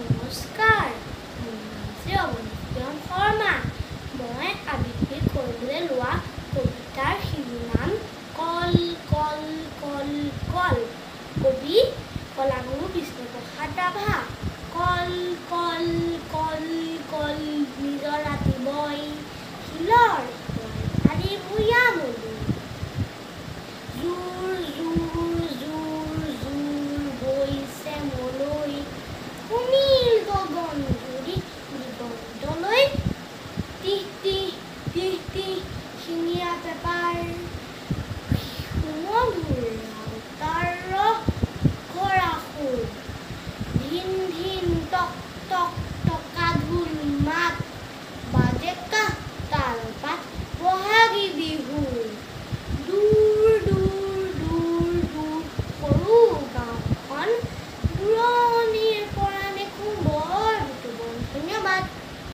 নমস্কাৰ, মোৰ নাম শ্ৰী অৱনীপ্ৰিয়ম শৰ্মা। মই আবৃত্তি কৰিবলৈ লোৱা কবিতাৰ শিৰোনাম কল কল কল কল। কবি কলাগুৰু বিষ্ণুপ্ৰসাদ ৰাভা। কল কল কল কল নিজৰ ৰাতি বৈ শিলৰ আজি ভূঞা মলো। জোৰ জোৰ জোৰ জোৰ বৈছে মলৈ, সুনীল গগন ধৰি দিগন্তলৈ। টিহ টিহ টিহ টিহ শিঙীয়া পেপাৰ, সুমধুৰ ৰাউতাৰ ৰস ভৰা সুৰ, ধিন ধিন টক টক